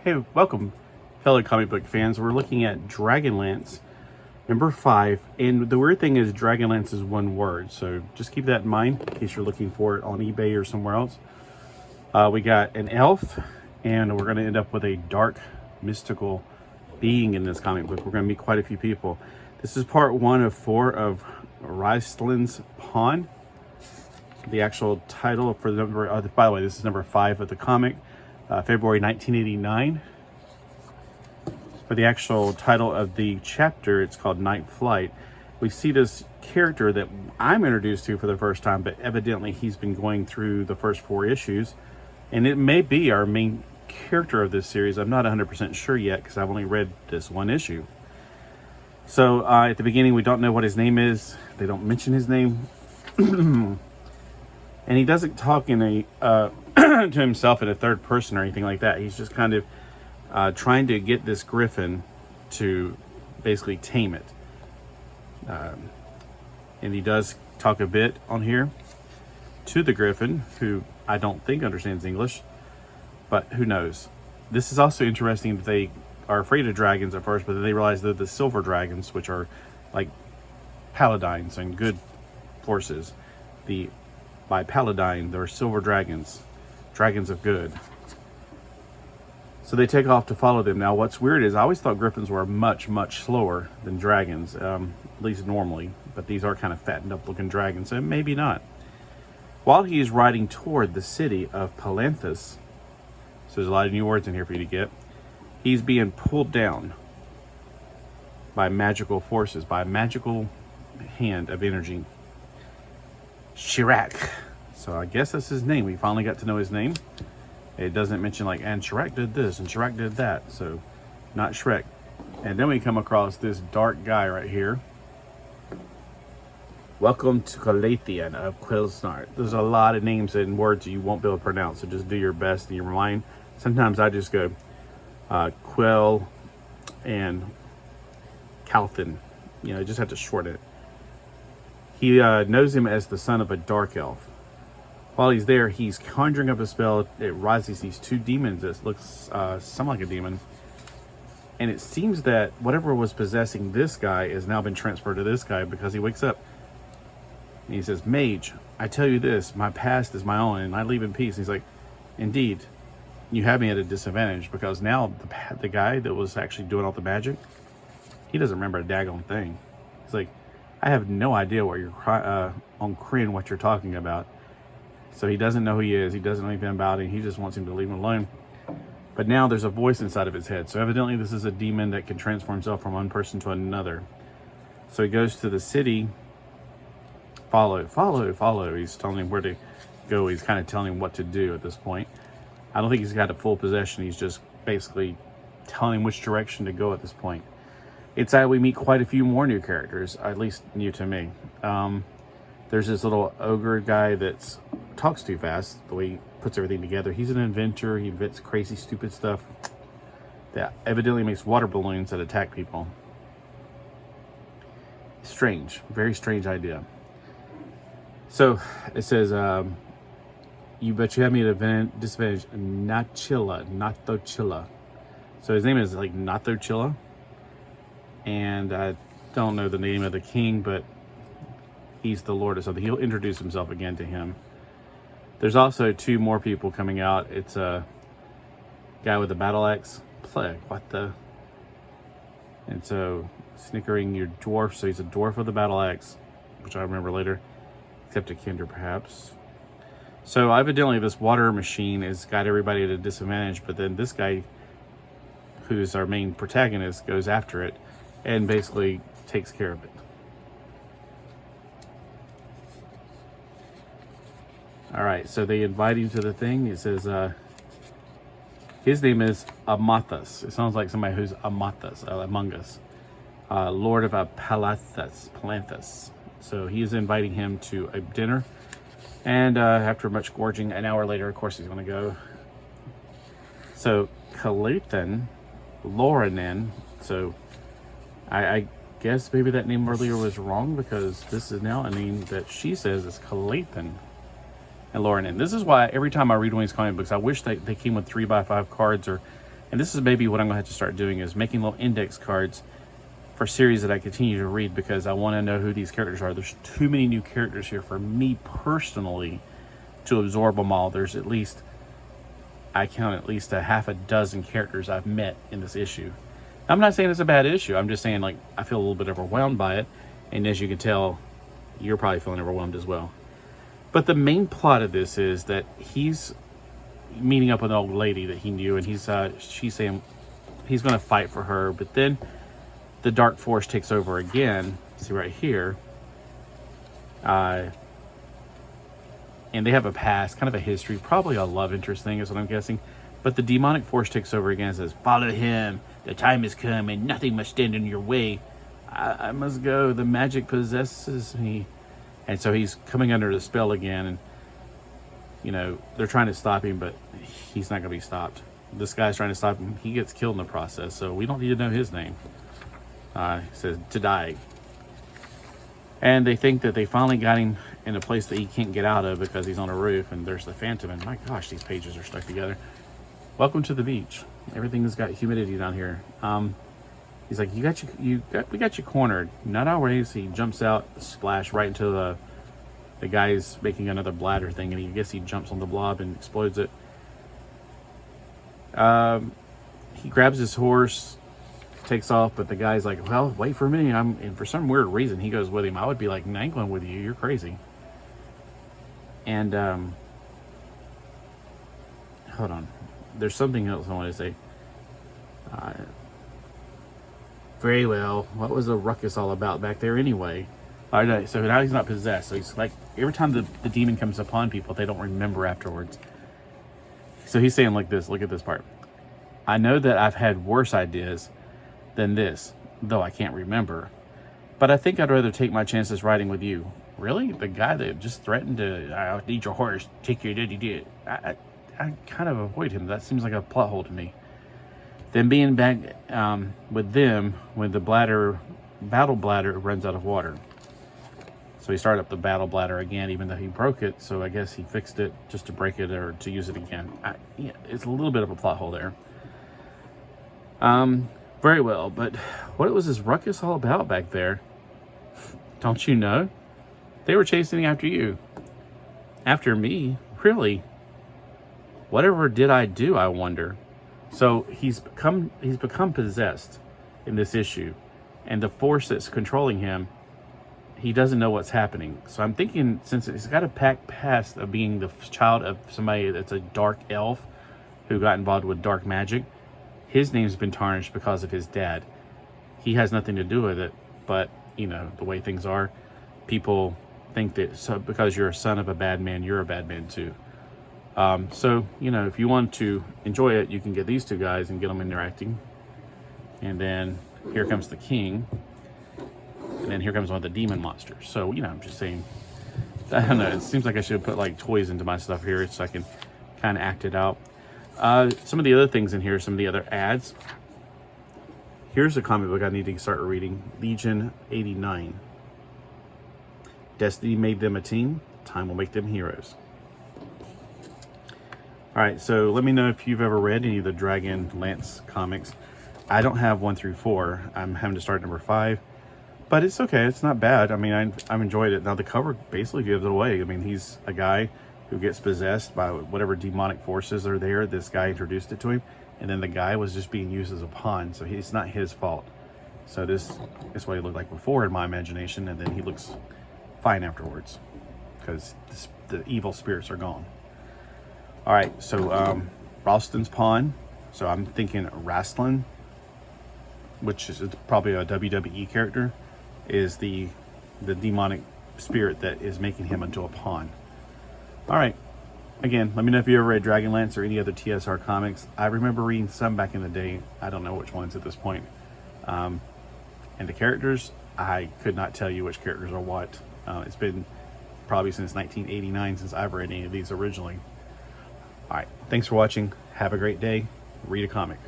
Hey, welcome, fellow comic book fans. We're looking at DragonLance number 5, and the weird thing is DragonLance is one word, so just keep that in mind in case you're looking for it on eBay or somewhere else. We got an elf, and we're going to end up with a dark, mystical being in this comic book. We're going to meet quite a few people. This is part 1 of 4 of Raistlin's Pawn. The actual title for the number, by the way, this is number 5 of the comic, February 1989. For the actual title of the chapter, it's called Night Flight. We see this character that I'm introduced to for the first time, but evidently he's been going through the first 4 issues, and it may be our main character of this series. I'm not 100% sure yet because I've only read this one issue. So at the beginning, we don't know what his name is. They don't mention his name. And he doesn't talk in a to himself in a third person or anything like that. He's just kind of trying to get this griffin to basically tame it. And he does talk a bit on here to the griffin, who I don't think understands English, but who knows. This is also interesting that they are afraid of dragons at first, but then they realize they're the silver dragons, which are like paladins and good forces. By paladin, there are silver dragons, dragons of good. So they take off to follow them. Now, what's weird is I always thought griffins were much, much slower than dragons, at least normally. But these are kind of fattened up looking dragons, so maybe not. While he is riding toward the city of Palanthas, so there's a lot of new words in here for you to get, he's being pulled down by magical forces, by a magical hand of energy. Shrek. So I guess that's his name. We finally got to know his name. It doesn't mention like, and Shrek did this and Shrek did that. So not Shrek. And then we come across this dark guy right here. Welcome to Colathian of Quillsnart. There's a lot of names and words you won't be able to pronounce, so just do your best in your mind. Sometimes I just go Quill and Calthin. You know, just have to shorten it. He knows him as the son of a dark elf. While he's there, he's conjuring up a spell. It rises these 2 demons that looks something like a demon. And it seems that whatever was possessing this guy has now been transferred to this guy, because he wakes up and he says, "Mage, I tell you this, my past is my own and I leave in peace." And he's like, "Indeed, you have me at a disadvantage, because now the guy that was actually doing all the magic, he doesn't remember a daggone thing." He's like, "I have no idea what you're on Kryn, what you're talking about." So he doesn't know who he is. He doesn't know anything about it. He just wants him to leave him alone. But now there's a voice inside of his head. So evidently this is a demon that can transform himself from one person to another. So he goes to the city. Follow, follow, follow. He's telling him where to go. He's kind of telling him what to do at this point. I don't think he's got a full possession. He's just basically telling him which direction to go at this point. It's that we meet quite a few more new characters, at least new to me. There's this little ogre guy that talks too fast, the way he puts everything together. He's an inventor. He invents crazy, stupid stuff that evidently makes water balloons that attack people. Strange, very strange idea. So it says, you have me at a disadvantage, Nathochilla. So his name is like Nathochilla. And I don't know the name of the king, but he's the lord of something. He'll introduce himself again to him. There's also 2 more people coming out. It's a guy with a battle axe. Plague, what the? And so, snickering your dwarf. So he's a dwarf with a battle axe, which I remember later. Except a kinder, perhaps. So evidently this water machine has got everybody at a disadvantage, but then this guy, who's our main protagonist, goes after it and basically takes care of it. All right, so they invite him to the thing. It says his name is Amathus. It sounds like somebody who's Amathus, among us. Lord of Palanthas. So he is inviting him to a dinner. And after much gorging, an hour later, of course, he's going to go. So Kalathan, Loranen. So I guess maybe that name earlier was wrong, because this is now a name that she says is Kalathan. and Lauren in. This is why every time I read one of these comic books, I wish they came with 3x5 cards or And this is maybe what I'm going to have to start doing, is making little index cards for series that I continue to read, because I want to know who these characters are. There's too many new characters here for me personally to absorb them all. There's at least, I count at least a half a dozen characters I've met in this issue. I'm not saying it's a bad issue. I'm just saying, like, I feel a little bit overwhelmed by it. And as you can tell, you're probably feeling overwhelmed as well. But the main plot of this is that he's meeting up with an old lady that he knew, and she's saying he's going to fight for her. But then the dark force takes over again. See right here. And they have a past, kind of a history, probably a love interest thing is what I'm guessing. But the demonic force takes over again and says, "Follow him. The time has come and nothing must stand in your way. I must go. The magic possesses me." And so he's coming under the spell again. And, you know, they're trying to stop him, but he's not going to be stopped. This guy's trying to stop him. He gets killed in the process, so we don't need to know his name. He says, "to die." And they think that they finally got him in a place that he can't get out of because he's on a roof, and there's the Phantom. And my gosh, these pages are stuck together. Welcome to the beach. Everything's got humidity down here. He's like, we got you cornered. Not always. He jumps out, splash right into the guy's making another bladder thing, and I guess he jumps on the blob and explodes it. He grabs his horse, takes off, but the guy's like, "Well, wait for me." And for some weird reason, he goes with him. I would be like, "I ain't going with you. You're crazy." And hold on. There's something else I want to say. Very well. What was the ruckus all about back there anyway? All right, so now he's not possessed. So he's like, every time the demon comes upon people, they don't remember afterwards. So he's saying like this. Look at this part. "I know that I've had worse ideas than this, though I can't remember. But I think I'd rather take my chances riding with you." Really? The guy that just threatened to, "I'll need your horse, take your did. I kind of avoid him. That seems like a plot hole to me. Then being back with them when the battle bladder runs out of water." So he started up the battle bladder again, even though he broke it. So I guess he fixed it just to break it or to use it again. Yeah, it's a little bit of a plot hole there. Very well, but what was this ruckus all about back there? Don't you know? They were chasing after you. After me? Really? Whatever did I do, I wonder? So he's become possessed in this issue, and the force that's controlling him, he doesn't know what's happening. So I'm thinking, since he's got a past of being the child of somebody that's a dark elf who got involved with dark magic, his name's been tarnished because of his dad. He has nothing to do with it, but you know the way things are, people think that because you're a son of a bad man, you're a bad man too. So, you know, if you want to enjoy it, you can get these two guys and get them interacting. And then here comes the king. And then here comes one of the demon monsters. So, you know, I'm just saying, I don't know, it seems like I should put like toys into my stuff here so I can kind of act it out. Some of the other things in here, some of the other ads. Here's a comic book I need to start reading. Legion 89. Destiny made them a team. Time will make them heroes. All right, so let me know if you've ever read any of the DragonLance comics. I don't have 1 through 4. I'm having to start number 5, but it's okay. It's not bad. I mean, I've enjoyed it. Now the cover basically gives it away. I mean, he's a guy who gets possessed by whatever demonic forces are there. This guy introduced it to him, and then the guy was just being used as a pawn. So it's not his fault. So this is what he looked like before in my imagination, and then he looks fine afterwards because the evil spirits are gone. All right, so Raistlin's pawn. So I'm thinking Raistlin, which is probably a WWE character, is the demonic spirit that is making him into a pawn. All right, again, let me know if you ever read DragonLance or any other TSR comics. I remember reading some back in the day. I don't know which ones at this point. And the characters, I could not tell you which characters are what. It's been probably since 1989 since I've read any of these originally. All right, thanks for watching. Have a great day. Read a comic.